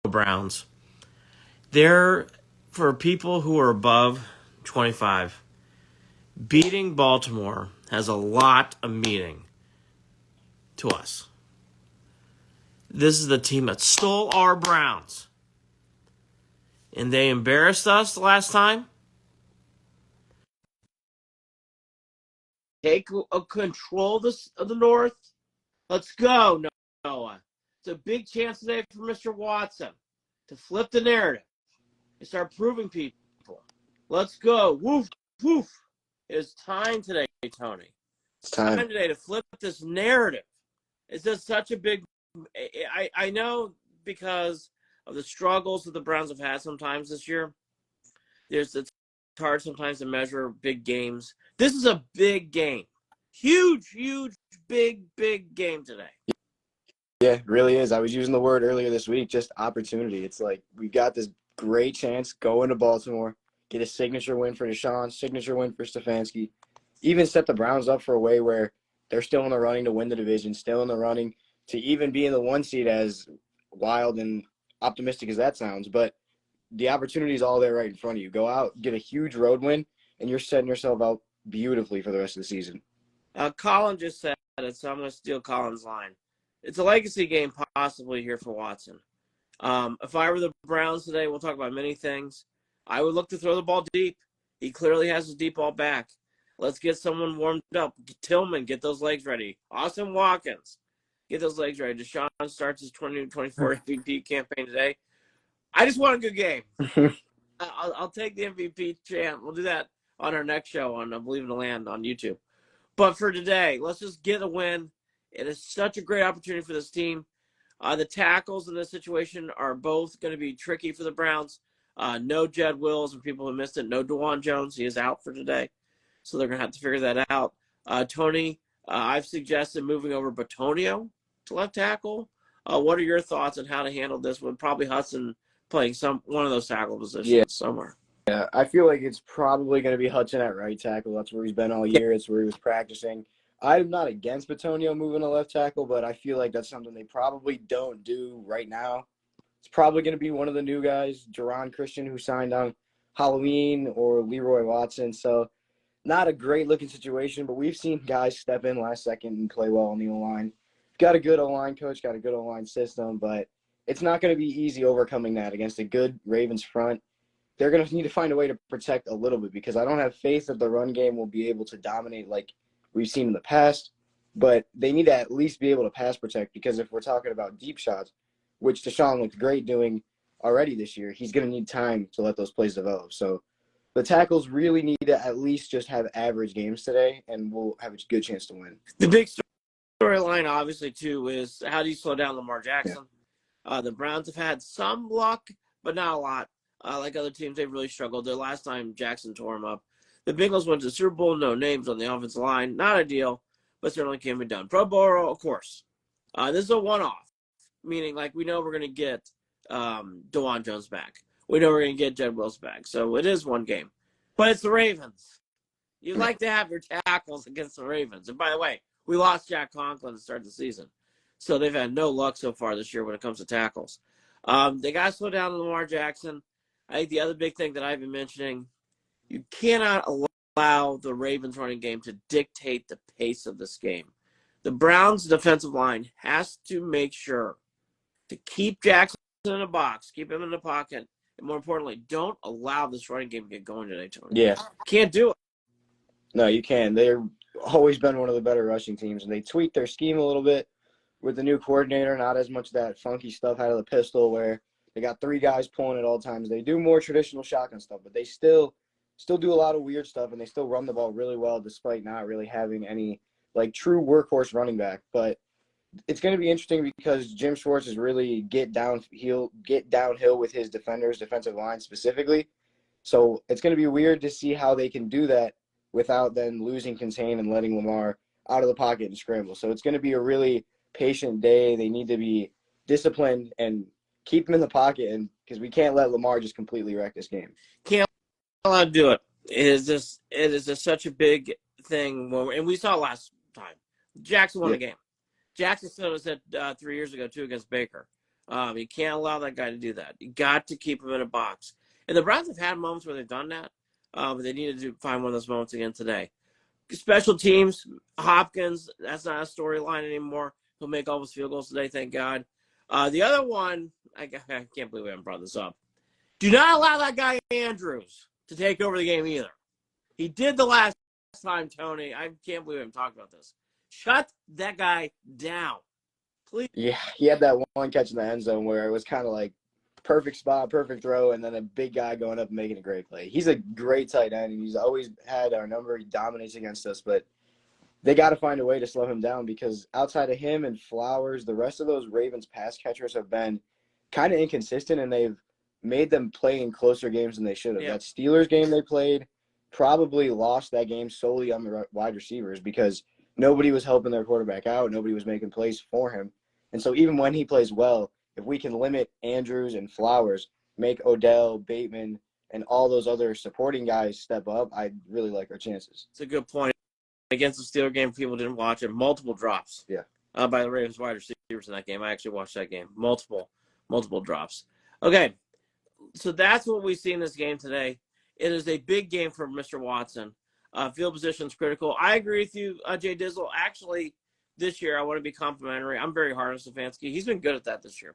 Browns. They're, for people who are above 25, beating Baltimore has a lot of meaning to us. This is the team that stole our Browns. And they embarrassed us the last time. Take control of the North. Let's go, Noah. It's a big chance today for Mr. Watson to flip the narrative and start proving people. Let's go. Woof, woof. It's time today, Tony. It's time today to flip this narrative. It's just such a big – I know because of the struggles that the Browns have had sometimes this year. It's hard sometimes to measure big games. This is a big game. Huge, big game today. Yeah, it really is. I was using the word earlier this week, just opportunity. It's like we got this great chance, go into Baltimore, get a signature win for Deshaun, signature win for Stefanski, even set the Browns up for a way where they're still in the running to win the division, still in the running to even be in the 1 seed, as wild and optimistic as that sounds. But the opportunity is all there right in front of you. Go out, get a huge road win, and you're setting yourself up beautifully for the rest of the season. Colin just said it, so I'm going to steal Colin's line. It's a legacy game possibly here for Watson. If I were the Browns today, we'll talk about many things. I would look to throw the ball deep. He clearly has his deep ball back. Let's get someone warmed up. Tillman, get those legs ready. Austin Watkins, get those legs ready. Deshaun starts his 2024 MVP campaign today. I just want a good game. I'll take the MVP chant. We'll do that on our next show on Believe in the Land on YouTube. But for today, let's just get a win. It is such a great opportunity for this team. The tackles in this situation are both going to be tricky for the Browns. No Jed Wills, and people who missed it, no DeJuan Jones. He is out for today. So they're going to have to figure that out. Tony, I've suggested moving over Batonio to left tackle. What are your thoughts on how to handle this with probably Hudson playing one of those tackle positions somewhere? Yeah, I feel like it's probably going to be Hudson at right tackle. That's where he's been all year. It's where he was practicing. I'm not against Batonio moving to left tackle, but I feel like that's something they probably don't do right now. It's probably going to be one of the new guys, Jerron Christian, who signed on Halloween, or Leroy Watson. So not a great-looking situation, but we've seen guys step in last second and play well on the O-line. Got a good O-line coach, got a good O-line system, but it's not going to be easy overcoming that against a good Ravens front. They're going to need to find a way to protect a little bit, because I don't have faith that the run game will be able to dominate like we've seen in the past, but they need to at least be able to pass protect, because if we're talking about deep shots, which Deshaun looked great doing already this year, he's going to need time to let those plays develop. So the tackles really need to at least just have average games today, and we'll have a good chance to win. The big storyline, obviously, too, is how do you slow down Lamar Jackson? Yeah. The Browns have had some luck, but not a lot. Like other teams, they've really struggled. The last time Jackson tore him up. The Bengals went to the Super Bowl, no names on the offensive line. Not ideal, but certainly can be done. Pro Bowl, of course. This is a one-off, meaning like we know we're going to get DeJuan Jones back. We know we're going to get Jed Wills back. So it is one game. But it's the Ravens. You'd like to have your tackles against the Ravens. And by the way, we lost Jack Conklin to start the season. So they've had no luck so far this year when it comes to tackles. They got to slow down Lamar Jackson. I think the other big thing that I've been mentioning, you cannot allow the Ravens running game to dictate the pace of this game. The Browns defensive line has to make sure to keep Jackson in a box, keep him in the pocket, and more importantly, don't allow this running game to get going today, Tony. Yeah. Can't do it. No, you can. They've always been one of the better rushing teams, and they tweaked their scheme a little bit with the new coordinator, not as much of that funky stuff out of the pistol where they got 3 guys pulling at all times. They do more traditional shotgun stuff, but they still do a lot of weird stuff, and they still run the ball really well despite not really having any like true workhorse running back. But it's going to be interesting because Jim Schwartz is really get downhill with his defensive line specifically. So it's going to be weird to see how they can do that without then losing contain and letting Lamar out of the pocket and scramble. So it's going to be a really patient day. They need to be disciplined and keep him in the pocket, and because we can't let Lamar just completely wreck this game. Can't allow to do it. It is just such a big thing, and we saw last time. Jackson won the game. Jackson said it 3 years ago too against Baker. You can't allow that guy to do that. You got to keep him in a box. And the Browns have had moments where they've done that, but they needed to find one of those moments again today. Special teams, Hopkins, that's not a storyline anymore. He'll make all his field goals today, thank God. The other one, I can't believe we haven't brought this up. Do not allow that guy Andrews to take over the game either. He did the last time, Tony. I can't believe we haven't talked about this. Shut that guy down, please. Yeah, he had that one catch in the end zone where it was kind of like perfect spot, perfect throw, and then a big guy going up and making a great play. He's a great tight end, and he's always had our number. He dominates against us, but they got to find a way to slow him down because outside of him and Flowers, the rest of those Ravens pass catchers have been kind of inconsistent, and they've made them play in closer games than they should have. Yeah. That Steelers game they played probably lost that game solely on the wide receivers because nobody was helping their quarterback out. Nobody was making plays for him. And so even when he plays well, if we can limit Andrews and Flowers, make Odell, Bateman, and all those other supporting guys step up, I really like our chances. It's a good point. Against the Steelers game, people didn't watch it. Multiple drops. Yeah. By the Ravens wide receivers in that game. I actually watched that game. Multiple drops. Okay, so that's what we see in this game today. It is a big game for Mr. Watson. Field position is critical. I agree with you, Jay Dizzle. Actually, this year I want to be complimentary. I'm very hard on Stefanski. He's been good at that this year.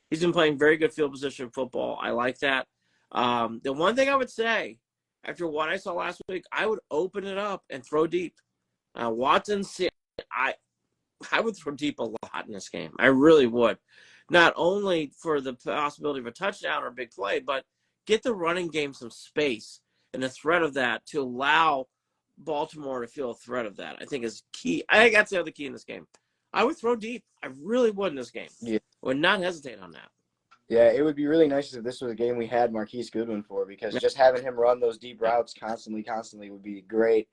He's been playing very good field position football. I like that. The one thing I would say, after what I saw last week, I would open it up and throw deep. Watson, I would throw deep a lot in this game. I really would. Not only for the possibility of a touchdown or a big play, but get the running game some space and the threat of that to allow Baltimore to feel a threat of that, I think is key. I think that's the other key in this game. I would throw deep. I really would in this game. Yeah. I would not hesitate on that. Yeah, it would be really nice if this was a game we had Marquise Goodwin for because just having him run those deep routes constantly would be great.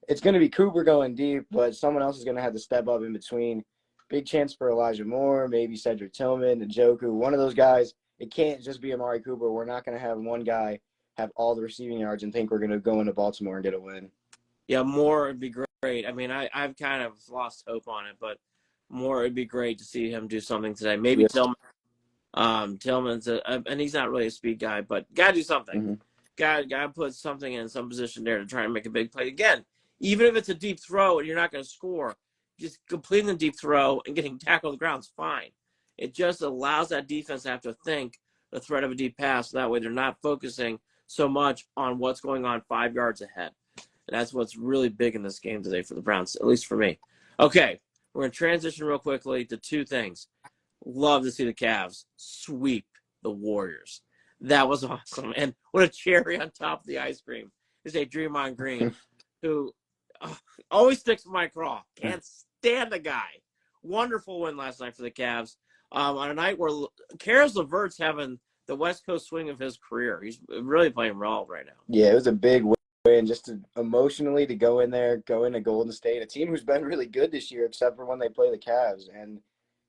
It's going to be Cooper going deep, but someone else is going to have to step up in between. Big chance for Elijah Moore, maybe Cedric Tillman, Njoku, one of those guys. It can't just be Amari Cooper. We're not going to have one guy have all the receiving yards and think we're going to go into Baltimore and get a win. Yeah, Moore would be great. I mean, I've kind of lost hope on it, but Moore would be great to see him do something today. Maybe Yes. Tillman. Tillman's and he's not really a speed guy, but got to do something. Mm-hmm. Got to put something in some position there to try and make a big play. Again, even if it's a deep throw and you're not going to score, just completing the deep throw and getting tackled on the ground is fine. It just allows that defense to have to think the threat of a deep pass. That way they're not focusing so much on what's going on 5 yards ahead. And that's what's really big in this game today for the Browns, at least for me. Okay, we're going to transition real quickly to two things. Love to see the Cavs sweep the Warriors. That was awesome. And what a cherry on top of the ice cream is a Draymond Green, who always sticks with my craw. Can't stand the guy. Wonderful win last night for the Cavs. On a night where Karis LeVert's having the West Coast swing of his career. He's really playing well right now. Yeah, it was a big win just emotionally to go in there, go into Golden State, a team who's been really good this year except for when they play the Cavs. And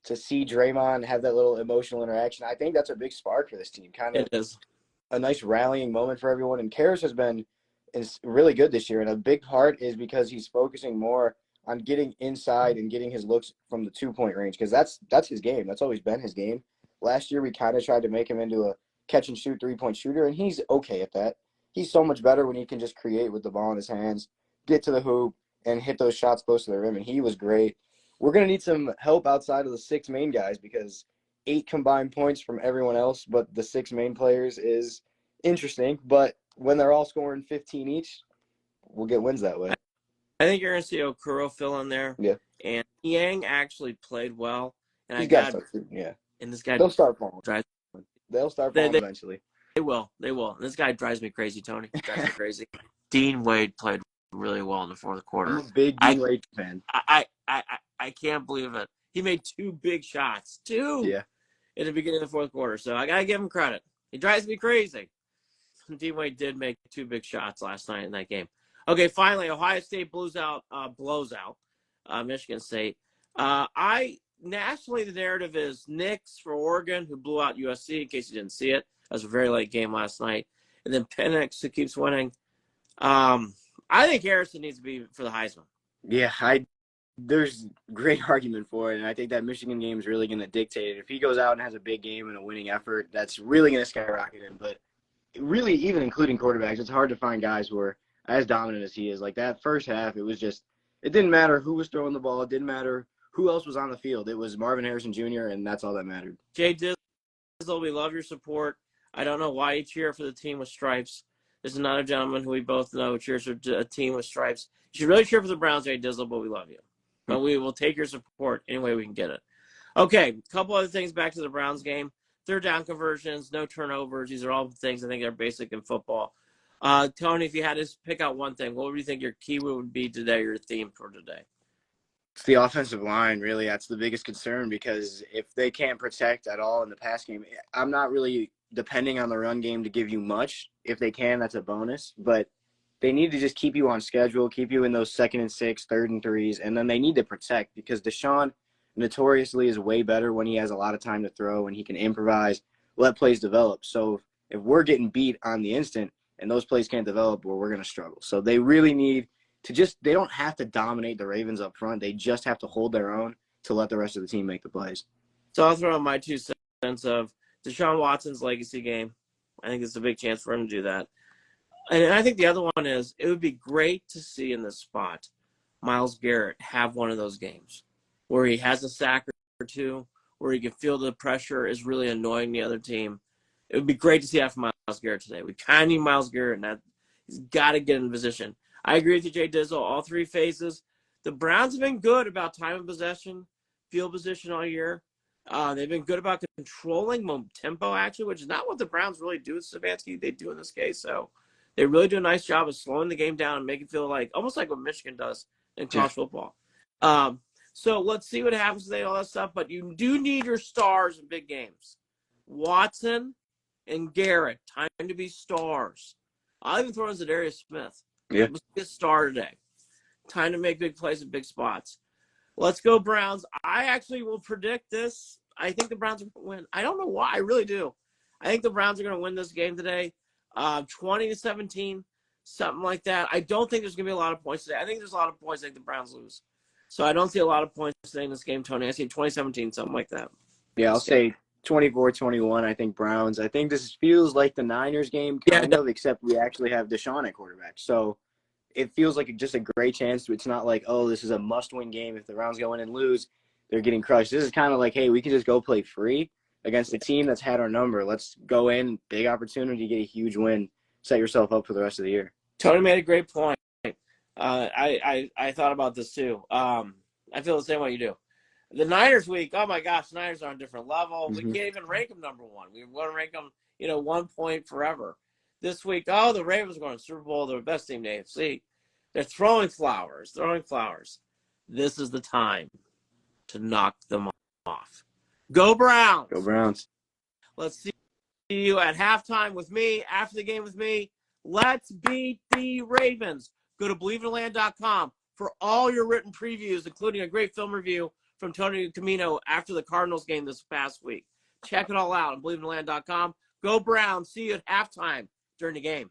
to see Draymond have that little emotional interaction, I think that's a big spark for this team. Kind of It is a nice rallying moment for everyone. And Karis has been really good this year. And a big part is because he's focusing more on getting inside and getting his looks from the 2-point range because that's his game. That's always been his game. Last year, we kind of tried to make him into a catch-and-shoot 3-point shooter, and he's okay at that. He's so much better when he can just create with the ball in his hands, get to the hoop, and hit those shots close to the rim, and he was great. We're going to need some help outside of the 6 main guys because 8 combined points from everyone else but the 6 main players is interesting. But when they're all scoring 15 each, we'll get wins that way. I think you're going to see Okoro fill in there. Yeah. And Yang actually played well. And He's got stuff too. Yeah. And this guy They'll start falling. drives. They'll start falling eventually. They will. And this guy drives me crazy, Tony. He drives me crazy. Dean Wade played really well in the fourth quarter. I'm a big Dean Wade fan. I can't believe it. He made 2 big shots. 2 Yeah. In the beginning of the fourth quarter. So I got to give him credit. He drives me crazy. Dean Wade did make 2 big shots last night in that game. Okay, finally, Ohio State blows out Michigan State. Nationally, the narrative is Nix for Oregon, who blew out USC, in case you didn't see it. That was a very late game last night. And then Penix, who keeps winning. I think Harrison needs to be for the Heisman. Yeah, I There's great argument for it, and I think that Michigan game is really going to dictate it. If he goes out and has a big game and a winning effort, that's really going to skyrocket him. But really, even including quarterbacks, it's hard to find guys who are as dominant as he is. Like that first half, it didn't matter who was throwing the ball. It didn't matter who else was on the field. It was Marvin Harrison Jr., and that's all that mattered. Jay Dizzle, we love your support. I don't know why you cheer for the team with stripes. There's another gentleman who we both know cheers for a team with stripes. You should really cheer for the Browns, Jay Dizzle, but we love you. But we will take your support any way we can get it. Okay, a couple other things back to the Browns game. Third down conversions, no turnovers. These are all things I think are basic in football. Tony, if you had to pick out one thing, what would you think your key would be today, your theme for today? It's the offensive line, really. That's the biggest concern because if they can't protect at all in the pass game, I'm not really depending on the run game to give you much. If they can, that's a bonus. But they need to just keep you on schedule, keep you in those 2nd and 6, 3rd and 3s, and then they need to protect because Deshaun notoriously is way better when he has a lot of time to throw and he can improvise, let plays develop. So if we're getting beat on the instant and those plays can't develop, well, we're going to struggle. So they really need to they don't have to dominate the Ravens up front. They just have to hold their own to let the rest of the team make the plays. So I'll throw in my 2 cents of Deshaun Watson's legacy game. I think it's a big chance for him to do that. And I think the other one is it would be great to see in this spot Myles Garrett have one of those games where he has a sack or two, where he can feel the pressure is really annoying the other team. It would be great to see that from Myles Garrett today. We kind of need Myles Garrett, and that he's got to get in position. I agree with you, Jay Dizzle, all 3 phases. The Browns have been good about time of possession, field position all year. They've been good about controlling tempo, actually, which is not what the Browns really do with Stefanski. They do in this case. So they really do a nice job of slowing the game down and making it feel like almost like what Michigan does in college football. So let's see what happens today, all that stuff. But you do need your stars in big games. Watson and Garrett, time to be stars. I'll even throw in Zadarius Smith. Yeah. Let's get a star today. Time to make big plays in big spots. Let's go Browns. I actually will predict this. I think the Browns are going to win. I don't know why. I really do. I think the Browns are going to win this game today. 20-17, something like that. I don't think there's going to be a lot of points today. I think there's a lot of points. I think the Browns lose. So I don't see a lot of points today in this game, Tony. I see 20-17, something like that. Yeah, I'll say 24-21, I think Browns. I think this feels like the Niners game, kind of, except we actually have Deshaun at quarterback. So it feels like just a great chance. It's not like, oh, this is a must-win game. If the Browns go in and lose, they're getting crushed. This is kind of like, hey, we can just go play free against a team that's had our number. Let's go in, big opportunity, get a huge win, set yourself up for the rest of the year. Tony made a great point. I thought about this too. I feel the same way you do. The Niners week, oh my gosh, Niners are on a different level. We can't even rank them number 1. We want to rank them, 1 point forever. This week, the Ravens are going to Super Bowl. They're the best team in the AFC. They're throwing flowers. This is the time to knock them off. Go Browns. Go Browns. Let's see you at halftime with me, after the game with me. Let's beat the Ravens. Go to BelieveInTheLand.com for all your written previews, including a great film review from Tony Camino after the Cardinals game this past week. Check it all out on BelieveInTheLand.com. Go Browns. See you at halftime during the game.